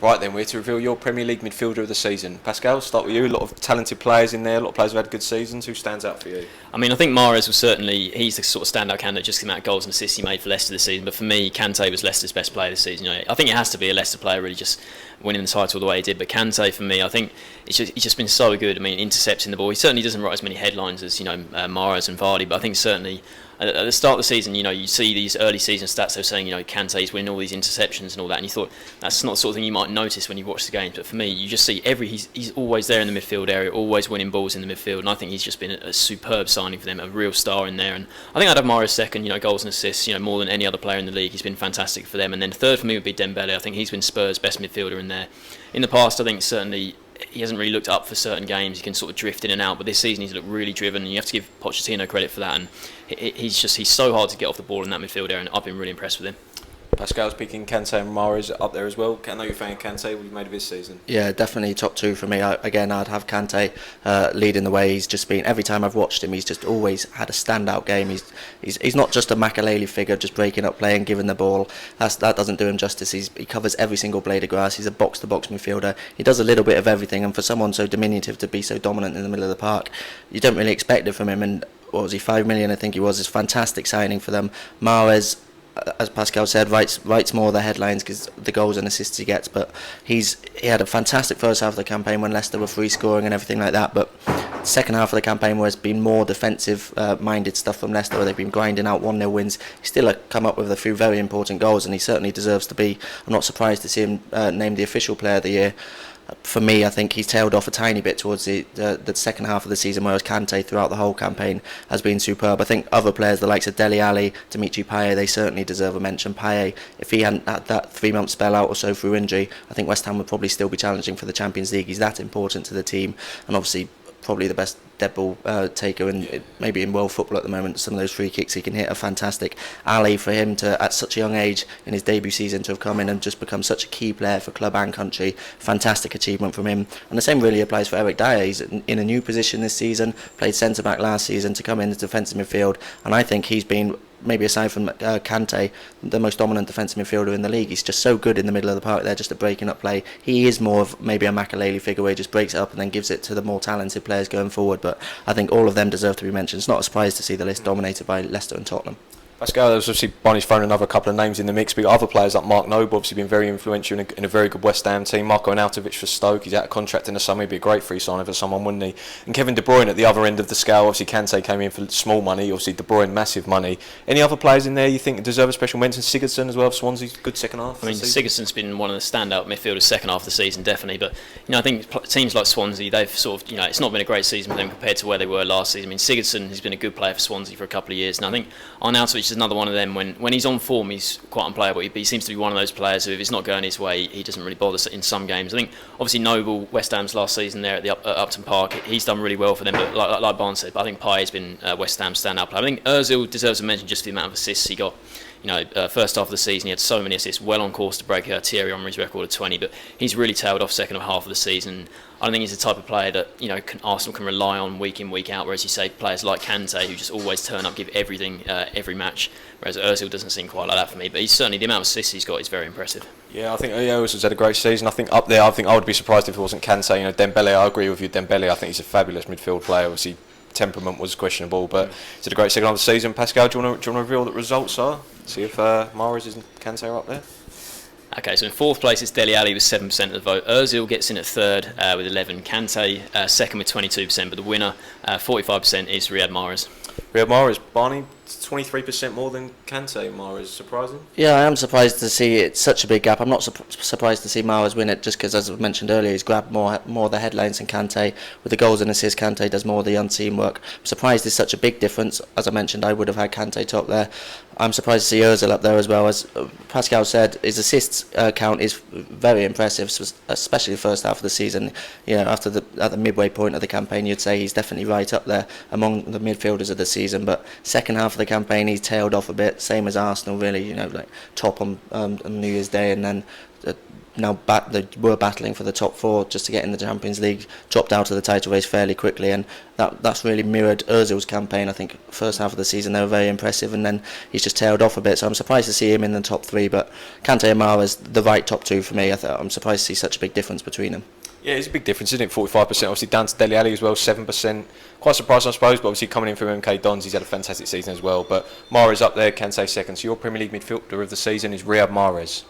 Right then, we're to reveal your Premier League midfielder of the season. Pascal, start with you. A lot of talented players in there, a lot of players who had good seasons. Who stands out for you? I mean, I think Mahrez was certainly, he's the sort of standout candidate just the amount of goals and assists he made for Leicester this season. But for me, Kante was Leicester's best player this season. I think it has to be a Leicester player really just winning the title the way he did. But Kante, for me, I think he's just been so good. I mean, intercepting the ball. He certainly doesn't write as many headlines as, Mahrez and Vardy. But I think certainly at the start of the season, you see these early season stats. They're saying, Kante's winning all these interceptions and all that. And you thought that's not the sort of thing you might notice when you watch the games. But for me, you just see he's always there in the midfield area, always winning balls in the midfield. And I think he's just been a superb signing for them, a real star in there. And I think I'd have Mahrez second, goals and assists, more than any other player in the league. He's been fantastic for them. And then third for me would be Dembele. I think he's been Spurs' best midfielder in there. In the past, I think certainly he hasn't really looked up for certain games. He can sort of drift in and out, but this season he's looked really driven, and you have to give Pochettino credit for that. And he's so hard to get off the ball in that midfield area, and I've been really impressed with him. Pascal's picking Kante and Mahrez up there as well. I know you're a fan of Kante. What have you made of his season? Yeah, definitely top two for me. I'd have Kante leading the way. He's just been, every time I've watched him, he's just always had a standout game. He's not just a Makelele figure, just breaking up play and giving the ball. That doesn't do him justice. He covers every single blade of grass. He's a box-to-box midfielder. He does a little bit of everything, and for someone so diminutive to be so dominant in the middle of the park, you don't really expect it from him. And what was he, 5 million I think he was. It's a fantastic signing for them. Mahrez, as Pascal said, writes more of the headlines because the goals and assists he gets, but he had a fantastic first half of the campaign when Leicester were free scoring and everything like that, but the second half of the campaign where it's been more defensive minded stuff from Leicester, where they've been grinding out 1-0 wins, he still come up with a few very important goals, and he certainly deserves to be. I'm not surprised to see him named the official player of the year. For me, I think he's tailed off a tiny bit towards the second half of the season, whereas Kante throughout the whole campaign has been superb. I think other players, the likes of Dele Alli, Dimitri Payet, they certainly deserve a mention. Payet, if he hadn't had that 3-month spell out or so through injury, I think West Ham would probably still be challenging for the Champions League. He's that important to the team, and obviously probably the best dead ball taker in maybe in world football at the moment. Some of those free kicks he can hit are fantastic. Ali, for him to at such a young age in his debut season to have come in and just become such a key player for club and country, fantastic achievement from him. And the same really applies for Eric Dyer. He's in a new position this season, played centre back last season, to come in as defensive midfield, and I think he's been, maybe aside from Kante, the most dominant defensive midfielder in the league. He's just so good in the middle of the park there, just at breaking up play. He is more of maybe a Makelele figure where he just breaks it up and then gives it to the more talented players going forward, but I think all of them deserve to be mentioned. It's not a surprise to see the list dominated by Leicester and Tottenham. Pascal, there's obviously Barney's thrown another couple of names in the mix, but other players like Mark Noble obviously been very influential in a very good West Ham team. Marko Arnautovic for Stoke, he's out of contract in the summer, he'd be a great free signing for someone, wouldn't he? And Kevin De Bruyne at the other end of the scale, obviously Kante came in for small money, obviously De Bruyne massive money. Any other players in there you think deserve a special mention? Sigurdsson as well, Swansea, good second half. I mean, Sigurdsson's been one of the standout midfielders second half of the season, definitely, but I think teams like Swansea, they've sort of, it's not been a great season for them compared to where they were last season. I mean, Sigurdsson has been a good player for Swansea for a couple of years, and I think Arnautovic is another one of them. When he's on form, he's quite unplayable. He seems to be one of those players who, if it's not going his way, he doesn't really bother in some games. I think, obviously, Noble, West Ham's last season there at the Upton Park, he's done really well for them. But like Barnes said, I think Payet's been West Ham's standout player. I think Ozil deserves a mention just for the amount of assists he got. First half of the season he had so many assists, well on course to break Thierry Henry's record of 20, but he's really tailed off second half of the season. I don't think he's the type of player that Arsenal can rely on week in, week out, whereas you say players like Kante who just always turn up, give everything every match, whereas Ozil doesn't seem quite like that for me, but he's certainly, the amount of assists he's got is very impressive. Yeah, I think Ozil's had a great season. I think up there, I would be surprised if it wasn't Kante. Dembele, I agree with you, Dembele, I think he's a fabulous midfield player. Obviously temperament was questionable, but it's had a great second half of the season. Pascal, do you want to reveal what the results are? See if Mahrez and Kante are up there. Okay, so in fourth place it's Dele Alli with 7% of the vote. Ozil gets in at third with 11. Kante second with 22%, but the winner, 45%, is Riyad Mahrez. Riyad Mahrez, Barney, 23% more than Kante. Mahrez, surprising? Yeah, I am surprised to see it's such a big gap. I'm not surprised to see Mahrez win it, just because, as I mentioned earlier, he's grabbed more of the headlines than Kante. With the goals and assists, Kante does more of the unseen work. I'm surprised there's such a big difference. As I mentioned, I would have had Kante top there. I'm surprised to see Ozil up there as well. As Pascal said, his assists count is very impressive, especially the first half of the season. At the midway point of the campaign, you'd say he's definitely right up there among the midfielders of the season. But second half of the campaign, he's tailed off a bit, same as Arsenal, really. Top on New Year's Day, and then they were battling for the top four just to get in the Champions League, dropped out of the title race fairly quickly, and that's really mirrored Ozil's campaign. I think first half of the season they were very impressive, and then he's just tailed off a bit. So I'm surprised to see him in the top three, but Kante and Mahrez the right top two for me. I'm surprised to see such a big difference between them. Yeah, it's a big difference, isn't it? 45%, obviously down to Dele Alli as well, 7%. Quite surprised, I suppose, but obviously coming in from MK Dons, he's had a fantastic season as well. But Mahrez up there, Kante second. So your Premier League midfielder of the season is Riyad Mahrez.